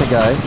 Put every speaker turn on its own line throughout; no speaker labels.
go.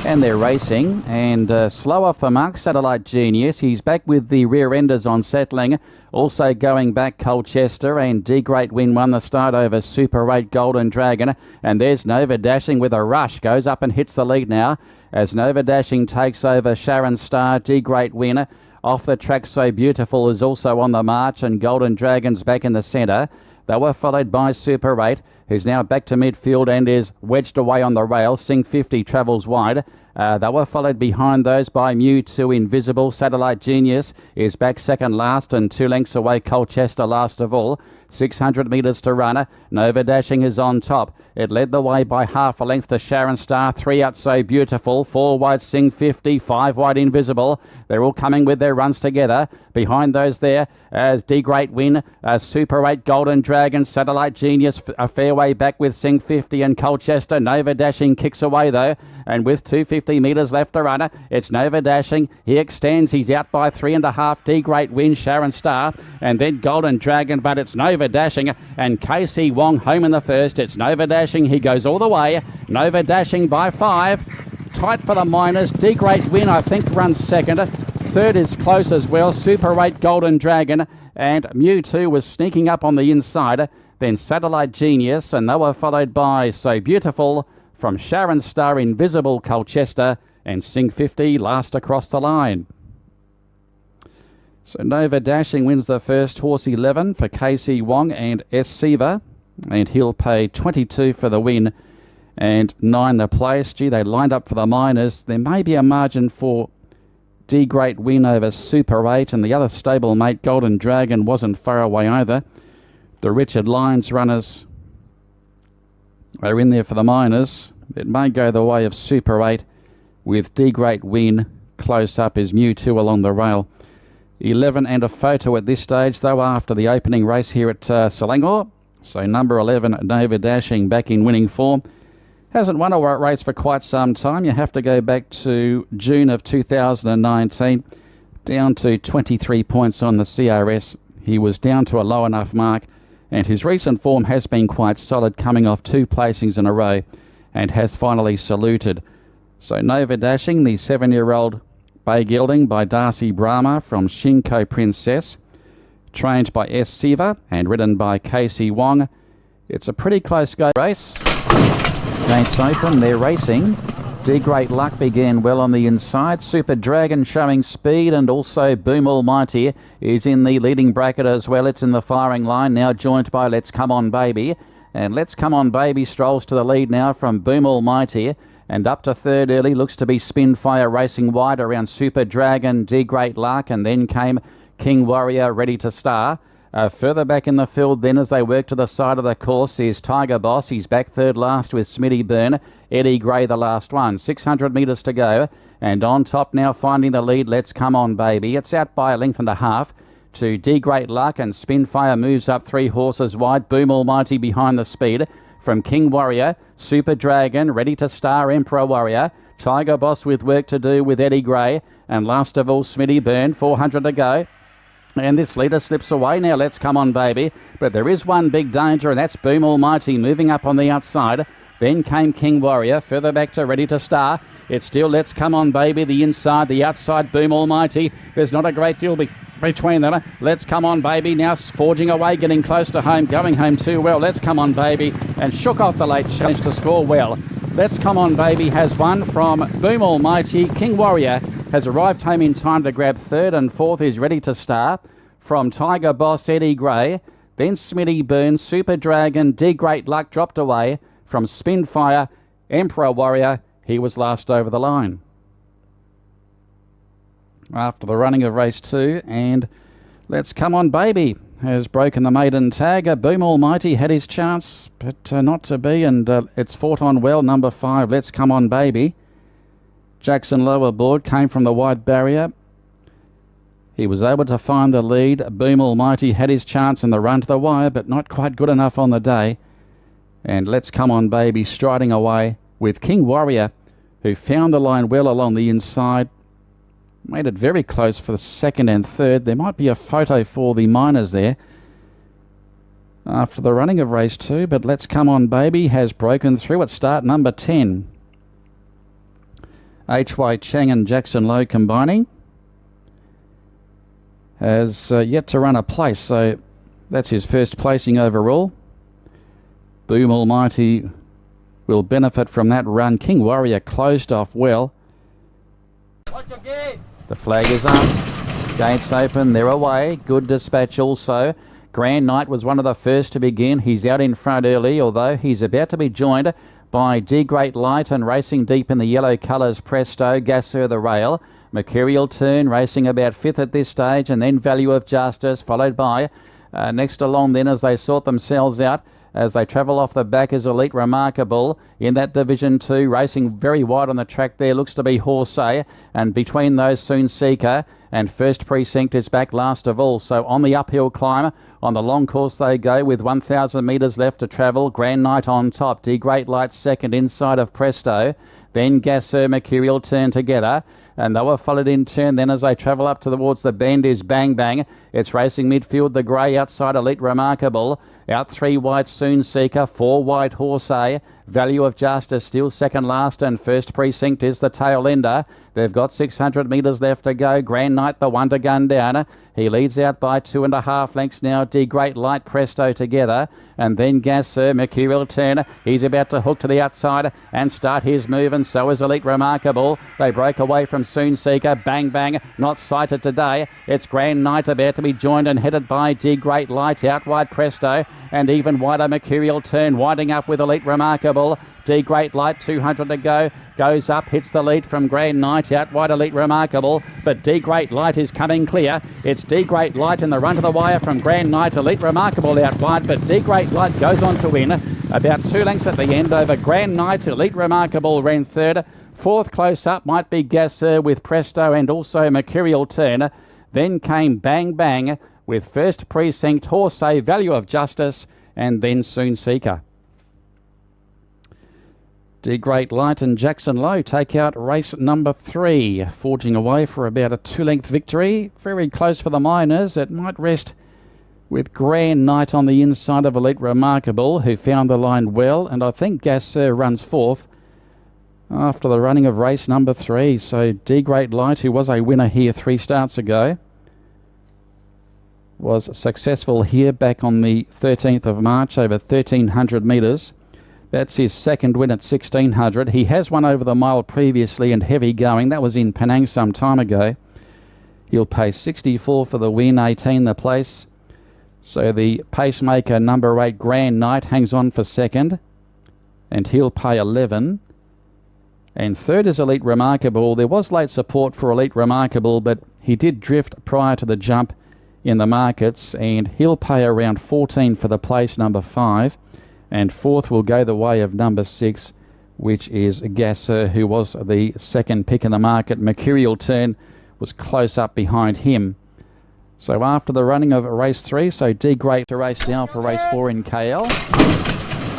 And they're racing, and slow off the mark, Satellite Genius. He's back with the rear enders on settling. Also going back, Colchester, and D Great Win won the start over Super 8 Golden Dragon. And there's Nova Dashing with a rush, goes up and hits the lead now as Nova Dashing takes over Sharon Star. D Great Win off the track, So Beautiful is also on the march, and Golden Dragon's back in the centre. They were followed by Super 8, who's now back to midfield and is wedged away on the rail. Sing 50 travels wide. They were followed behind those by Mewtwo Invisible. Satellite Genius is back second last, and 2 lengths away, Colchester last of all. 600 metres to run. Nova Dashing is on top. It led the way by half a length to Sharon Star. 3 out, So Beautiful. 4 wide, Sing 50. 5 wide, Invisible. They're all coming with their runs together. Behind those there, as D Great Win, Super 8 Golden Dragon, Satellite Genius, a fair way back with Sing 50 and Colchester. Nova Dashing kicks away though, and with 250 metres left to run, it's Nova Dashing. He extends. He's out by 3.5. D Great Win, Sharon Star, and then Golden Dragon, but it's Nova Dashing and Casey Wong home in the first. It's Nova Dashing. He goes all the way. Nova Dashing by 5. Tight for the minors. D Great Win, I think, runs second. Third is close as well. Super 8 Golden Dragon, and Mewtwo was sneaking up on the inside. Then Satellite Genius, and they were followed by So Beautiful from Sharon Star, Invisible, Colchester, and Sing 50 last across the line. So Nova Dashing wins the first, horse 11 for Casey Wong and S. Siva, and he'll pay 22 for the win and 9 the place. Gee, they lined up for the minors. There may be a margin for D Great Win over Super 8, and the other stablemate Golden Dragon wasn't far away either. The Richard Lyons runners are in there for the minors. It may go the way of Super 8 with D Great Win. Close up is Mewtwo along the rail. 11 and a photo at this stage, though, after the opening race here at Selangor. So number 11, Nova Dashing, back in winning form. Hasn't won a race for quite some time. You have to go back to June of 2019, down to 23 points on the CRS. He was down to a low enough mark, and his recent form has been quite solid, coming off 2 placings in a row, and has finally saluted. So Nova Dashing, the 7-year-old bay gelding by Darcy Brahma from Shinko Princess, trained by S. Siva and ridden by Casey Wong. It's a pretty close go race. Gates open, they're racing. D Great Luck began well on the inside. Super Dragon showing speed, and also Boom Almighty is in the leading bracket as well. It's in the firing line, now joined by Let's Come On Baby. And Let's Come On Baby strolls to the lead now from Boom Almighty. And up to third early looks to be Spinfire racing wide around Super Dragon, D Great Luck, and then came King Warrior Ready to Star. Further back in the field then, as they work to the side of the course, is Tiger Boss. He's back third last with Smitty Byrne. Eddie Gray the last one. 600 metres to go. And on top now, finding the lead, Let's Come On Baby. It's out by a length and a half to D Great Luck, and Spinfire moves up 3 horses wide. Boom Almighty behind the speed from King Warrior. Super Dragon, Ready to Star, Emperor Warrior. Tiger Boss with work to do with Eddie Gray. And last of all, Smitty Byrne. 400 to go. And this leader slips away now. Let's Come On Baby. But there is one big danger, and that's Boom Almighty moving up on the outside. Then came King Warrior. Further back to Ready to Star. It's still Let's Come On Baby. The inside, the outside, Boom Almighty. There's not a great deal between them. Let's Come On Baby now forging away, getting close to home, going home too well. Let's Come On Baby, and shook off the late challenge to score well. Let's Come On Baby has won from Boom Almighty. King Warrior has arrived home in time to grab third, and fourth is Ready to Star from Tiger Boss, Eddie Gray. Then Smitty Byrne, Super Dragon, D Great Luck dropped away from Spinfire, Emperor Warrior. He was last over the line after the running of race 2, and Let's Come On Baby has broken the maiden tag. Boom Almighty had his chance, but not to be, and it's fought on well. Number 5, Let's Come On Baby. Jackson lower board came from the wide barrier. He was able to find the lead. Boom Almighty had his chance in the run to the wire, but not quite good enough on the day. And Let's Come On Baby striding away with King Warrior, who found the line well along the inside. Made it very close for the second and third. There might be a photo for the minors there after the running of race 2, but Let's Come On Baby has broken through at start number 10. H.Y. Chang and Jackson Lowe combining. Has yet to run a place, so that's his first placing overall. Boom Almighty will benefit from that run. King Warrior closed off well. The flag is up. Gates open. They're away. Good Dispatch also. Grand Knight was one of the first to begin. He's out in front early, although he's about to be joined by D Great Light and racing deep in the yellow colours Presto, Gasser the Rail. Mercurial Turn racing about fifth at this stage, and then Value of Justice followed by next along then as they sort themselves out as they travel off the back is Elite Remarkable in that Division 2, racing very wide on the track there, looks to be Horsey, and between those Soon Seeker and First Precinct is back last of all. So on the uphill climb, on the long course they go with 1,000 metres left to travel. Grand Knight on top, D Great Light second inside of Presto, then Gasser, Mercurial Turn together. And they were followed in turn then as they travel up towards the bend is Bang Bang. It's racing midfield, the grey outside Elite Remarkable. Out 3 white Soon Seeker, 4 white Horsey. Value of Justice still second last, and First Precinct is the tail ender. They've got 600 metres left to go. Grand Knight the one to gun down. He leads out by 2.5 lengths now. D Great Light, Presto together. And then Gasser, Mercurial Turn. He's about to hook to the outside and start his move, and so is Elite Remarkable. They break away from Soon Seeker. Bang Bang, not sighted today. It's Grand Knight about to be joined and headed by D Great Light. Out wide Presto, and even wider Mercurial Turn, winding up with Elite Remarkable. D Great Light, 200 to go, goes up, hits the lead from Grand Knight, out wide Elite Remarkable, but D Great Light is coming clear. It's D Great Light in the run to the wire from Grand Knight. Elite Remarkable out wide, but D Great Light goes on to win. About 2 lengths at the end over Grand Knight. Elite Remarkable ran third. Fourth close up might be Gasser with Presto and also Mercurial Turn. Then came Bang Bang with First Precinct, Horsey, Value of Justice, and then Soon Seeker. D Great Light and Jackson Lowe take out race number 3, forging away for about a 2-length victory. Very close for the minors. It might rest with Grand Knight on the inside of Elite Remarkable, who found the line well, and I think Gasser runs fourth after the running of race number 3. So D Great Light, who was a winner here 3 starts ago, was successful here back on the 13th of March over 1,300 metres. That's his second win at 1,600. He has won over the mile previously and heavy going. That was in Penang some time ago. He'll pay 64 for the win, 18 the place. So the pacemaker number 8 Grand Knight hangs on for second, and he'll pay 11. And third is Elite Remarkable. There was late support for Elite Remarkable, but he did drift prior to the jump in the markets, and he'll pay around 14 for the place number 5. And fourth will go the way of number 6, which is Gasser, who was the second pick in the market. Mercurial Turn was close up behind him. So after the running of race 3, so D Great to race now for race 4 in KL.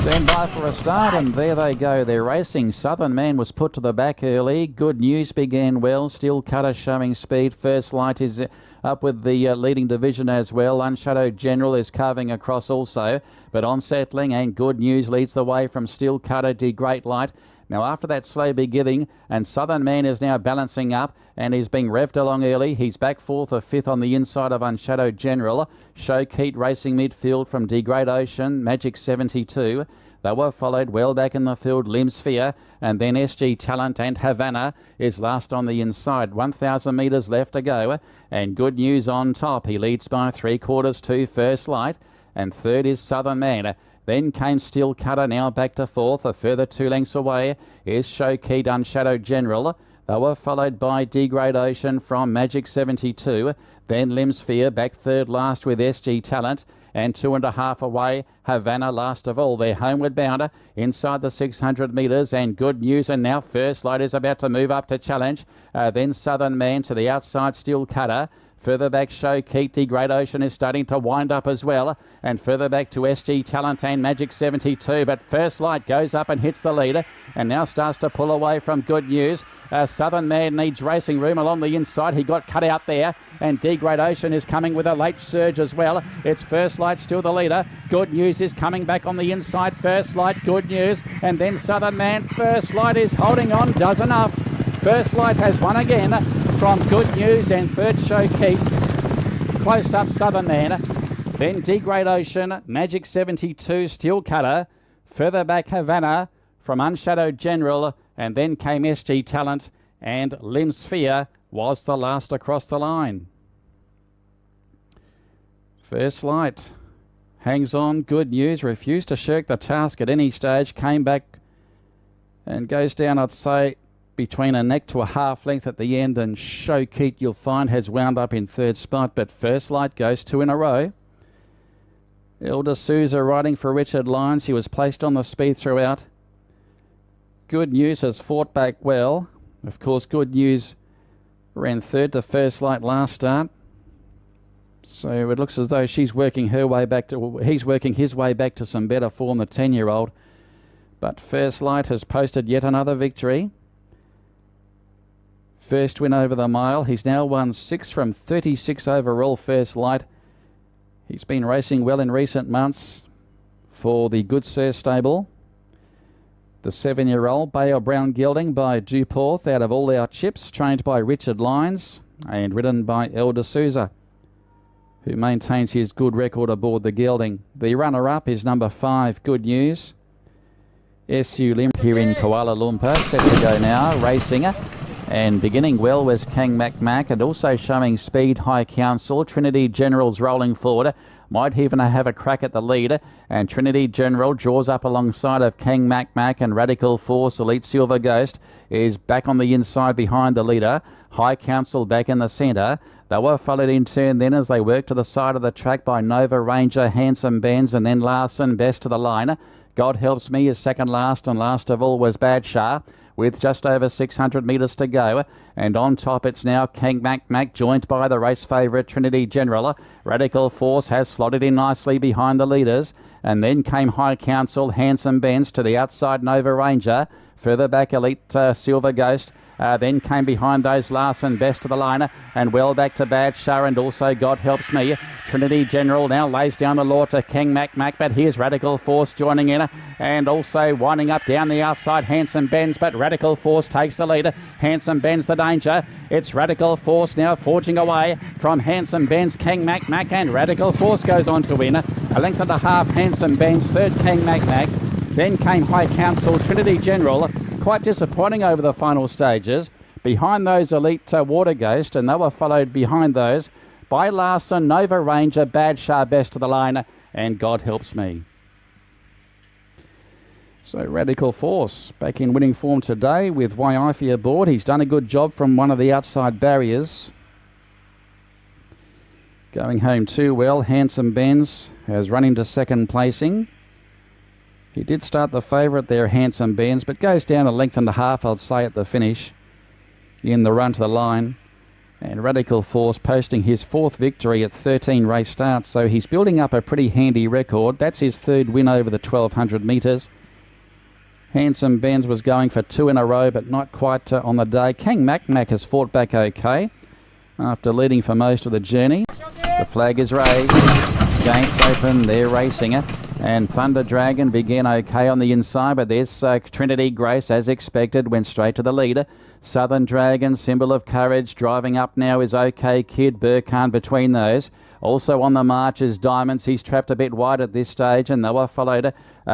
Stand by for a start, and there they go. They're racing. Southern Man was put to the back early. Good News began well. Still Cutter showing speed. First Light is up with the leading division as well. Unshadowed General is carving across also. But On Settling and Good News leads the way from Still Cutter, D Great Light. Now after that slow beginning, and Southern Man is now balancing up and he's being revved along early. He's back fourth or fifth on the inside of Unshadowed General. Showkeet racing midfield from D Great Ocean, Magic 72. They were followed well back in the field, Limsphere, and then SG Talent and Havana is last on the inside. 1,000 metres left to go, and Good News on top. He leads by 3/4 to First Light, and third is Southern Man. Then came Steel Cutter, now back to fourth. A further 2 lengths away is Showkeet Unshadowed General. They were followed by D Great Ocean from Magic 72. Then Limsphere back third last with SG Talent. And 2.5 away, Havana last of all. They're homeward bound inside the 600 metres, and Good News. And now First Light is about to move up to challenge. Then Southern Man to the outside, Steel Cutter. Further back, Showkeet, D Great Ocean is starting to wind up as well. And further back to SG Talent and Magic 72. But First Light goes up and hits the leader and now starts to pull away from Good News. Southern Man needs racing room along the inside. He got cut out there. And D Great Ocean is coming with a late surge as well. It's First Light still the leader. Good News is coming back on the inside. First Light, Good News. And then Southern Man. First Light is holding on, does enough. First Light has won again from Good News and third Show Keith. Close up Southern Man. Then D-Great Ocean, Magic 72, Steel Cutter. Further back Havana from Unshadowed General, and then came SG Talent, and Lim Sphere was the last across the line. First Light hangs on. Good News refused to shirk the task at any stage, came back and goes down, I'd say, between a neck to a half length at the end, and Show Keat, you'll find, has wound up in third spot, but First Light goes 2 in a row. Elder Souza riding for Richard Lyons. He was placed on the speed throughout. Good News has fought back well. Of course, Good News ran third to First Light last start. So it looks as though she's working her way back to, he's working his way back to some better form, the 10-year-old. But First Light has posted yet another victory. First win over the mile. He's now won 6 from 36 overall, First Light. He's been racing well in recent months for the Good Sir stable. The 7-year-old Bale Brown Gelding by Duporth out of All Our Chips, trained by Richard Lyons and ridden by Elder Souza, who maintains his good record aboard the gelding. The runner-up is number 5, Good News. SU Lim here in Kuala Lumpur, set to go now, racing. And beginning well was Kang Mac Mac, and also showing speed, High Council. Trinity General's rolling forward. Might even have a crack at the lead. And Trinity General draws up alongside of Kang Mac Mac, and Radical Force, Elite Silver Ghost, is back on the inside behind the leader. High Council back in the centre. They were followed in turn then as they worked to the side of the track by Nova Ranger, Handsome Benz, and then Larson best to the line. God Helps Me is second last, and last of all was Badshah, with just over 600 metres to go. And on top it's now Kang Mac Mac, joined by the race favourite Trinity General. Radical Force has slotted in nicely behind the leaders. And then came High Council, Handsome Benz to the outside, Nova Ranger. Further back Elite Silver Ghost. Then came behind those Larson best to the line, and well back to Badshah, and also God Helps Me. Trinity General now lays down the law to Kang Mac Mac, but here's Radical Force joining in, and also winding up down the outside Handsome Benz, but Radical Force takes the lead. Handsome Benz the danger. It's Radical Force now forging away from Handsome Benz, Kang Mac Mac, and Radical Force goes on to win. A length and a half Handsome Benz, third Kang Mac Mac. Then came High Council, Trinity General. Quite disappointing over the final stages. Behind those Elite Water Ghost, and they were followed behind those by Larson, Nova Ranger, Badshah best to the line, and God Helps Me. So Radical Force back in winning form today with Waiifi aboard. He's done a good job from one of the outside barriers. Going home too well. Handsome Benz has run into second placing. He did start the favourite there, Handsome Benz, but goes down a length and a half, I'd say, at the finish in the run to the line. And Radical Force posting his 4th victory at 13 race starts, so he's building up a pretty handy record. That's his 3rd win over the 1200 metres. Handsome Benz was going for 2 in a row, but not quite on the day. Kang Mac Mac has fought back okay after leading for most of the journey. The flag is raised. Gates open, they're racing it. And Thunder Dragon began okay on the inside, but there's Trinity Grace, as expected, went straight to the leader. Southern Dragon, Symbol of Courage, driving up now is OK Kid, Burkhan between those. Also on the march is Diamonds. He's trapped a bit wide at this stage, and they were followed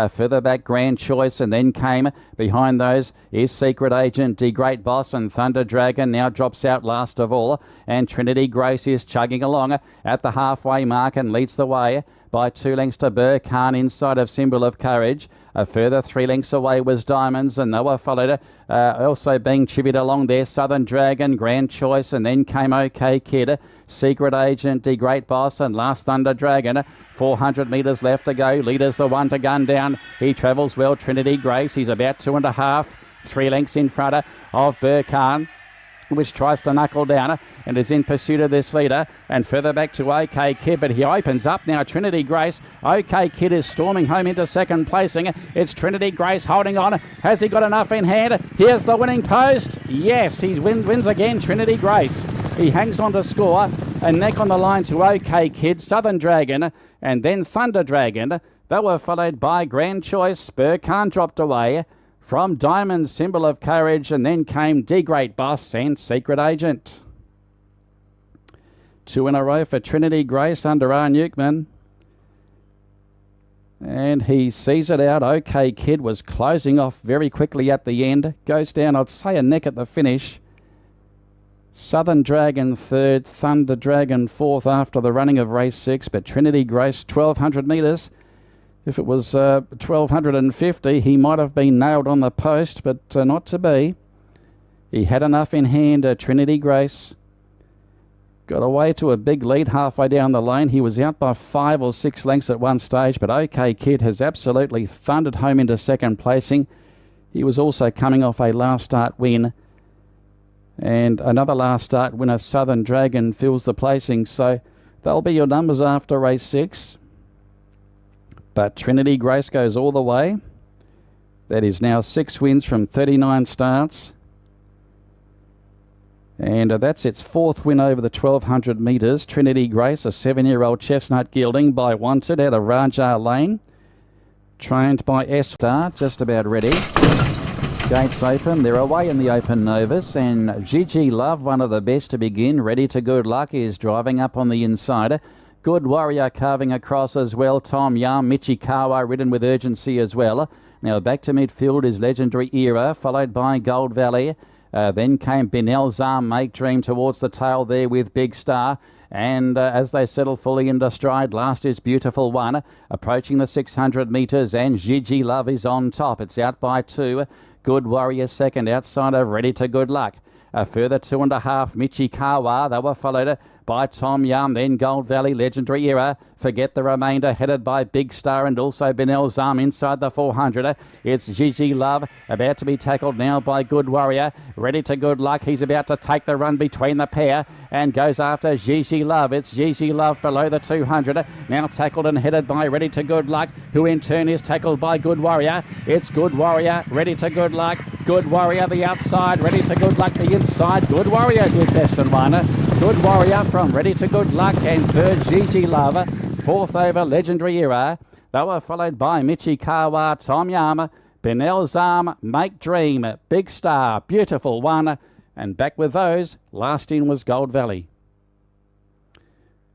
further back Grand Choice, and then came behind those is Secret Agent, D Great Boss, and Thunder Dragon now drops out last of all. And Trinity Grace is chugging along at the halfway mark and leads the way by 2 lengths to Burkhan inside of Symbol of Courage. A further 3 lengths away was Diamonds, and they were followed also being chivied along there. Southern Dragon, Grand Choice, and then came OK Kid, Secret Agent, D Great Boss, and last Thunder Dragon. 400 metres left to go. Leader's the one to gun down. He travels well, Trinity Grace. He's about 2.5, 3 lengths in front of Burkhan, which tries to knuckle down and is in pursuit of this leader. And further back to OK Kid, but he opens up now, Trinity Grace. OK Kid is storming home into second placing. It's Trinity Grace holding on. Has he got enough in hand? Here's the winning post. Yes, he wins again, Trinity Grace. He hangs on to score, and neck on the line to OK Kid, Southern Dragon, and then Thunder Dragon. They were followed by Grand Choice. Burkhan dropped away from Diamond, Symbol of Courage, and then came D Great Boss and Secret Agent. 2 in a row for Trinity Grace under R. Newkman. And he sees it out. OK Kid was closing off very quickly at the end. Goes down, I'd say, a neck at the finish. Southern Dragon third, Thunder Dragon fourth after the running of race 6. But Trinity Grace, 1,200 metres. If it was 1,250, he might have been nailed on the post, but not to be. He had enough in hand, Trinity Grace. Got away to a big lead halfway down the lane. He was out by 5 or 6 lengths at one stage, but OK Kid has absolutely thundered home into second placing. He was also coming off a last start win. And another last start winner, Southern Dragon, fills the placing. So they'll be your numbers after race 6. But Trinity Grace goes all the way. That is now 6 wins from 39 starts. And that's its 4th win over the 1,200 metres. Trinity Grace, a 7-year-old chestnut gelding by Wanted out of Rajar Lane. Trained by S-Star, just about ready. Gates open. They're away in the Open Novus. And Gigi Love, one of the best to begin, ready to good luck, is driving up on the inside. Good Warrior carving across as well. Tom Yum, Michikawa ridden with urgency as well. Now back to midfield is Legendary Era, followed by Gold Valley. Then came Binel's Arm, Make Dream towards the tail there with Big Star. And as they settle fully into stride, last is Beautiful One, approaching the 600 metres, and Gigi Love is on top. It's out by 2. Good Warrior second, outside of Ready to Good Luck. A further 2.5, Michikawa. They were followed by Tom Yum, then Gold Valley, Legendary Era. Forget the remainder, headed by Big Star and also Binel's Arm inside the 400. It's Gigi Love, about to be tackled now by Good Warrior. Ready to Good Luck. He's about to take the run between the pair and goes after Gigi Love. It's Gigi Love below the 200. Now tackled and headed by Ready to Good Luck, who in turn is tackled by Good Warrior. It's Good Warrior, Ready to Good Luck. Good Warrior the outside, Ready to Good Luck the inside. Good Warrior did best and won. Good Warrior from Ready to Good Luck, and third Gigi Love. 4th over Legendary Era. They were followed by Michikawa, Tom Yum, Binel's Arm, Make Dream, Big Star, Beautiful One. And back with those, last in was Gold Valley.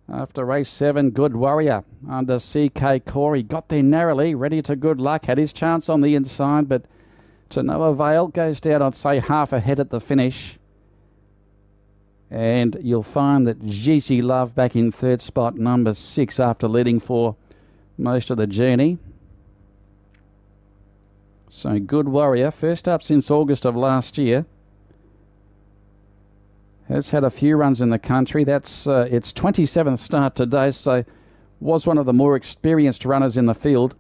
After race 7, Good Warrior under CK Corey got there narrowly. Ready to Good Luck had his chance on the inside, but to no avail. Goes down, I'd say, half ahead at the finish. And you'll find that Gigi Love back in 3rd spot, number 6, after leading for most of the journey. So Good Warrior, first up since August of last year. Has had a few runs in the country. That's its 27th start today, so was one of the more experienced runners in the field.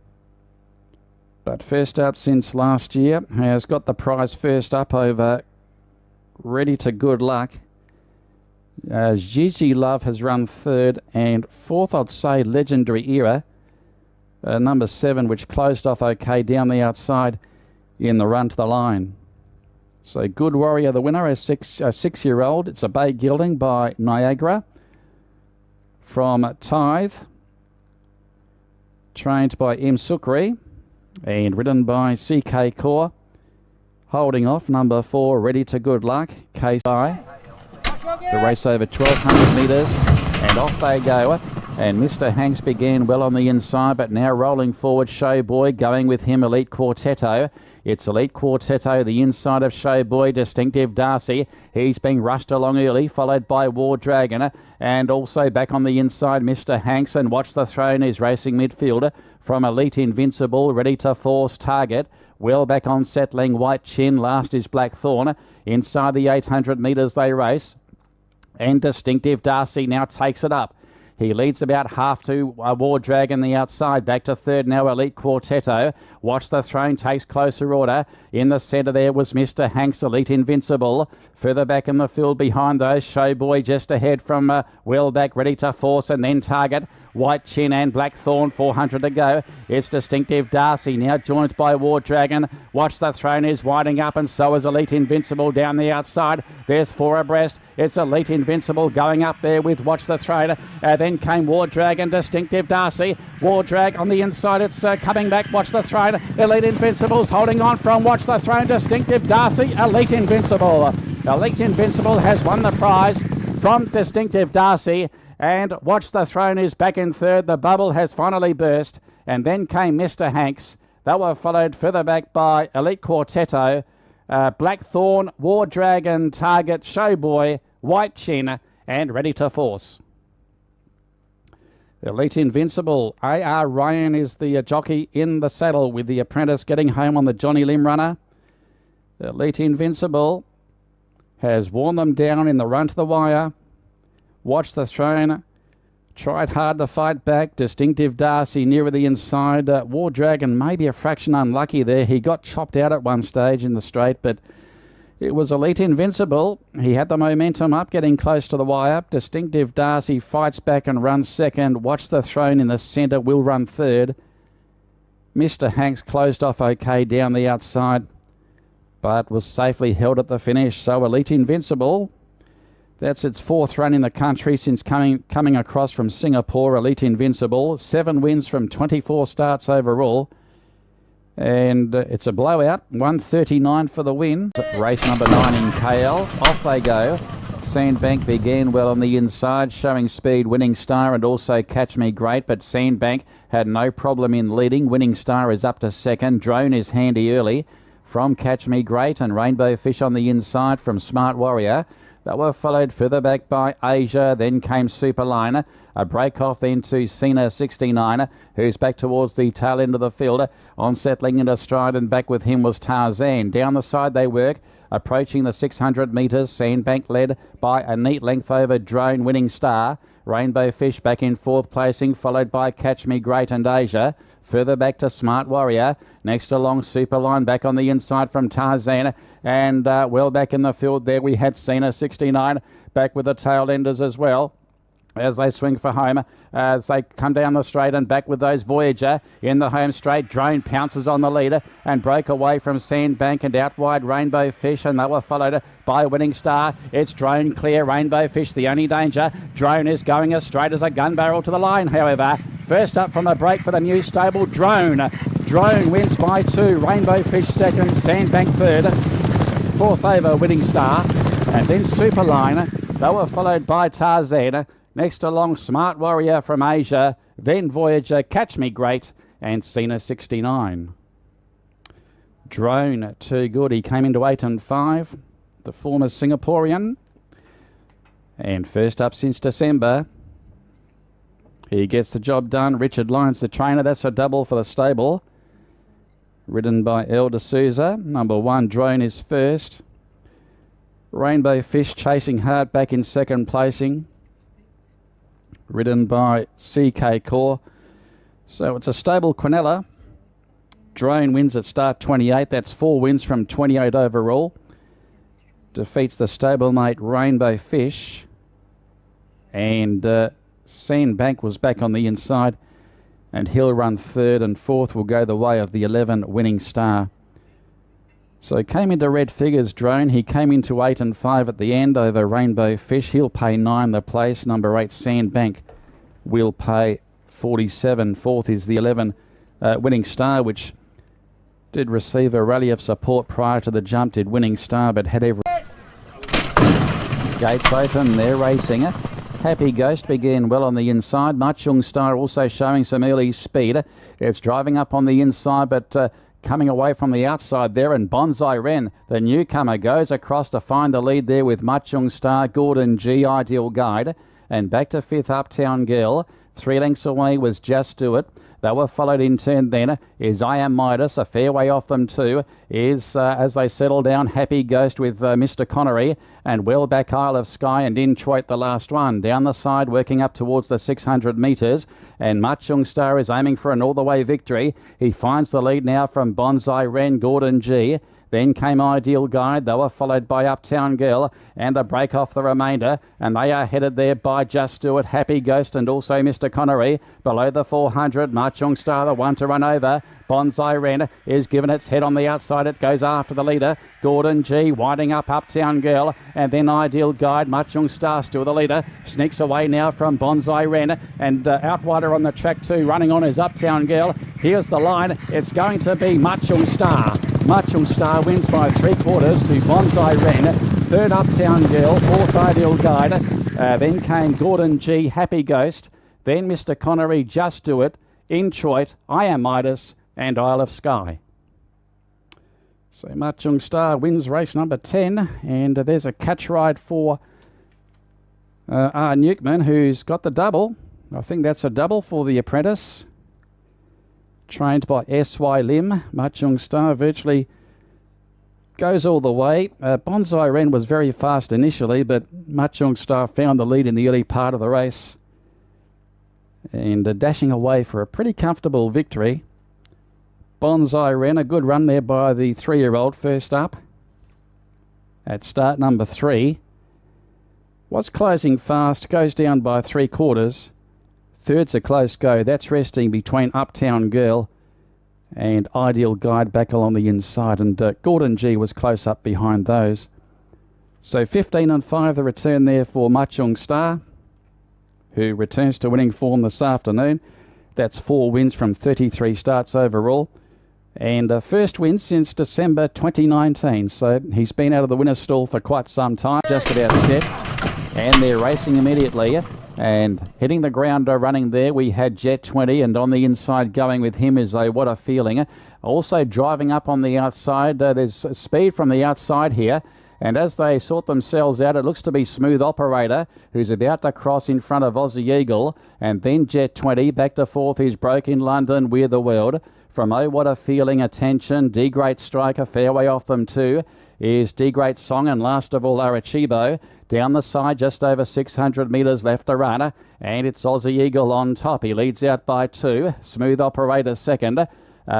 But first up since last year, has got the prize first up over Ready to Good Luck. Gigi Love has run 3rd, and 4th, I'd say, Legendary Era. Number 7, which closed off okay down the outside in the run to the line. So Good Warrior, the winner, a 6-year-old. It's a bay gelding by Niagara from Tithe. Trained by M. Sukri and ridden by CK Core. Holding off, number 4, Ready to Good Luck, KSI. The race over 1,200 metres, and off they go. And Mr. Hanks began well on the inside, but now rolling forward, Showboy going with him, Elite Quartetto. It's Elite Quartetto, the inside of Showboy, Distinctive Darcy. He's being rushed along early, followed by War Dragon. And also back on the inside, Mr. Hanks, and Watch the Throne is racing midfielder from Elite Invincible, Ready to Force Target. Well back on settling, White Chin. Last is Blackthorn. Inside the 800 metres they race. And Distinctive Darcy now takes it up. He leads about half to War Dragon the outside. Back to 3rd now, Elite Quartetto. Watch the Throne takes closer order. In the centre there was Mr. Hanks, Elite Invincible. Further back in the field behind those, Showboy just ahead from well back, Ready to Force, and then Target. White Chin and Blackthorn, 400 to go. It's Distinctive Darcy now joined by War Dragon. Watch the Throne is winding up, and so is Elite Invincible down the outside. There's 4 abreast. It's Elite Invincible going up there with Watch the Throne. Then Then came War Drag and Distinctive Darcy. War Drag on the inside. It's coming back. Watch the Throne. Elite Invincible's holding on from Watch the Throne. Distinctive Darcy. Elite Invincible. Elite Invincible has won the prize from Distinctive Darcy. And Watch the Throne is back in third. The bubble has finally burst. And then came Mr. Hanks. They were followed further back by Elite Quartetto, Blackthorn, War Dragon, Target, Showboy, White Chin, and Ready to Force. Elite Invincible. A.R. Ryan is the jockey in the saddle with the apprentice getting home on the Johnny Lim runner. Elite Invincible has worn them down in the run to the wire. Watch the Throne. Tried hard to fight back. Distinctive Darcy nearer the inside. War Dragon maybe a fraction unlucky there. He got chopped out at one stage in the straight, but it was Elite Invincible. He had the momentum up, getting close to the wire. Distinctive Darcy fights back and runs second. Watch the Throne in the centre will run third. Mr. Hanks closed off okay down the outside, but was safely held at the finish. So Elite Invincible, that's its fourth run in the country since coming across from Singapore. Elite Invincible, 7 wins from 24 starts overall. And it's a blowout, 139 for the win. Race number 9 in KL. Off they go. Sandbank began well on the inside, showing speed, Winning Star, and also Catch Me Great. But Sandbank had no problem in leading. Winning Star is up to second. Drone is handy early from Catch Me Great, and Rainbow Fish on the inside from Smart Warrior. They were followed further back by Asia, then came Superliner. A break off then to Cena 69, who's back towards the tail end of the field. On settling into stride, and back with him was Tarzan. Down the side they work, approaching the 600 metres. Sandbank led by a neat length over Drone, Winning Star. Rainbow Fish back in fourth placing, followed by Catch Me Great and Asia. Further back to Smart Warrior. Next along Superline, back on the inside from Tarzan. And well back in the field there we had Cena 69 back with the tail enders as well, as they swing for home, as they come down the straight, and back with those Voyager in the home straight. Drone pounces on the leader and broke away from Sandbank, and out wide Rainbow Fish, and they were followed by Winning Star. It's Drone clear, Rainbow Fish the only danger. Drone is going as straight as a gun barrel to the line, however. First up from the break for the new stable, Drone. Drone wins by 2, Rainbow Fish second, Sandbank third. Fourth over Winning Star, and then Superline. They were followed by Tarzan. Next along Smart Warrior from Asia, then Voyager, Catch Me Great, and Cena 69. Drone, too good. He came into 8 and 5, the former Singaporean. And first up since December, he gets the job done. Richard Lyons, the trainer. That's a double for the stable. Ridden by El D'Souza. Number 1, Drone is first. Rainbow Fish chasing hard back in second placing. Ridden by CK Core. So it's a stable Quinella. Drone wins at start 28. That's 4 wins from 28 overall. Defeats the stablemate Rainbow Fish. And Sandbank was back on the inside. And he'll run third, and fourth will go the way of the 11 Winning Star. So he came into red figures, Drone. He came into 8 and 5 at the end over Rainbow Fish. He'll pay 9 the place. Number 8, Sandbank, will pay 47. Fourth is the 11 Winning Star, which did receive a rally of support prior to the jump, did Winning Star, but had every... Gates open, they're racing it. Happy Ghost began well on the inside. Machung Star also showing some early speed. It's driving up on the inside, but coming away from the outside there. And Bonsai Ren, the newcomer, goes across to find the lead there with Machung Star, Gordon G, Ideal Guide. And back to 5th, Uptown Girl. 3 lengths away was Just Do It. They were followed in turn then is I Am Midas, a fair way off them too, is as they settle down Happy Ghost with Mr. Connery, and well back Isle of Skye and Inchoate the last one. Down the side working up towards the 600 metres, and Machung Star is aiming for an all-the-way victory. He finds the lead now from Bonsai Ren, Gordon G. Then came Ideal Guide. They were followed by Uptown Girl and a break off the remainder. And they are headed there by Just Do It, Happy Ghost and also Mr. Connery. Below the 400, Marchung Star, the one to run over. Bonsai Ren is given its head on the outside. It goes after the leader. Gordon G winding up Uptown Girl. And then Ideal Guide. Marchung Star still the leader. Sneaks away now from Bonsai Ren. And out wider on the track too. Running on is Uptown Girl. Here's the line. It's going to be Marchung Star. Marchung Star wins by 3/4 to Bonsai Ren. Third Uptown Girl. Fourth Ideal Guide. Then came Gordon G, Happy Ghost. Then Mr. Connery, Just Do It. Introit, I Am Midas and Isle of Skye. So Marchung Star wins race number 10. And there's a catch ride for R. Newkman, who's got the double. I think that's a double for the apprentice. Trained by S.Y. Lim. Marchung Star virtually goes all the way. Bonsai Ren was very fast initially, but Marchung Star found the lead in the early part of the race. And dashing away for a pretty comfortable victory. Bonsai Ren, a good run there by the 3-year-old first up at start number 3. Was closing fast, goes down by 3/4. Third's a close go. That's resting between Uptown Girl and Ideal Guide back along the inside. And Gordon G was close up behind those. So 15 and 5 the return there for Marchung Star, who returns to winning form this afternoon. That's 4 wins from 33 starts overall. And first win since December 2019. So he's been out of the winner's stall for quite some time. Just about set. And they're racing immediately. And hitting the ground running there, we had Jet 20, and on the inside going with him is What a Feeling. Also driving up on the outside, there's speed from the outside here. And as they sort themselves out, it looks to be Smooth Operator, who's about to cross in front of Aussie Eagle. And then Jet 20, back to fourth is Broke in London, We're the World. From What a Feeling, Attention, D Great Striker, fair way off them too, is D Great Song, and last of all Arecibo. Down the side, just over 600 metres left to run, and it's Aussie Eagle on top. He leads out by 2. Smooth Operator second.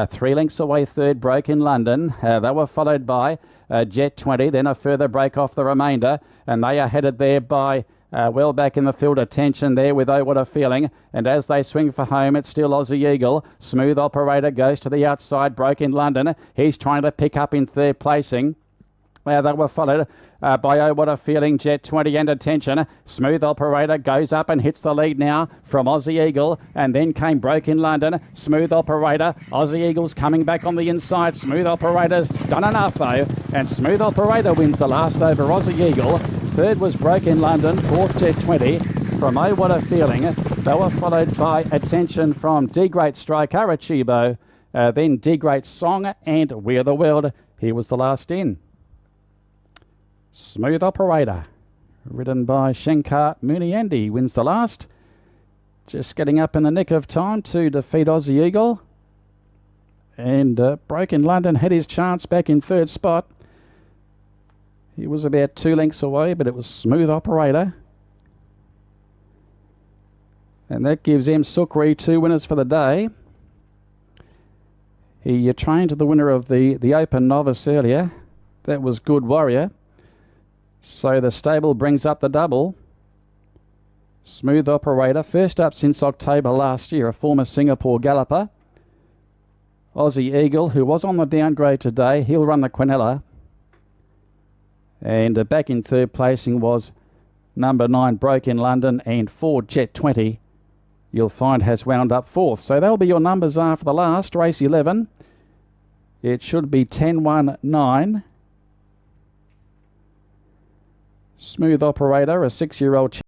3 lengths away third, Broke in London. They were followed by Jet 20, then a further break off the remainder, and they are headed there by well back in the field, Attention there with What a Feeling. And as they swing for home, it's still Aussie Eagle. Smooth Operator goes to the outside, Broke in London. He's trying to pick up in third placing. They were followed by What a Feeling, Jet 20 and Attention. Smooth Operator goes up and hits the lead now from Aussie Eagle. And then came Broke in London. Smooth Operator. Aussie Eagle's coming back on the inside. Smooth Operator's done enough though. And Smooth Operator wins the last over Aussie Eagle. Third was Broke in London. Fourth, Jet 20 from What a Feeling. They were followed by Attention from D Great Strike, Arecibo. Then D Great Song and We're the World. He was the last in. Smooth Operator, ridden by Shankar Muniandi, wins the last. Just getting up in the nick of time to defeat Aussie Eagle. And Broke in London had his chance back in third spot. He was about 2 lengths away, but it was Smooth Operator. And that gives M. Sukri 2 winners for the day. He trained the winner of the Open Novice earlier. That was Good Warrior. So the stable brings up the double. Smooth Operator, first up since October last year, a former Singapore galloper. Aussie Eagle, who was on the downgrade today, he'll run the Quinella. And back in third placing was number 9, Broke in London, and 4, Jet 20, you'll find has wound up fourth. So that'll be your numbers after the last, race 11. It should be 10-1-9. Smooth Operator, a 6-year-old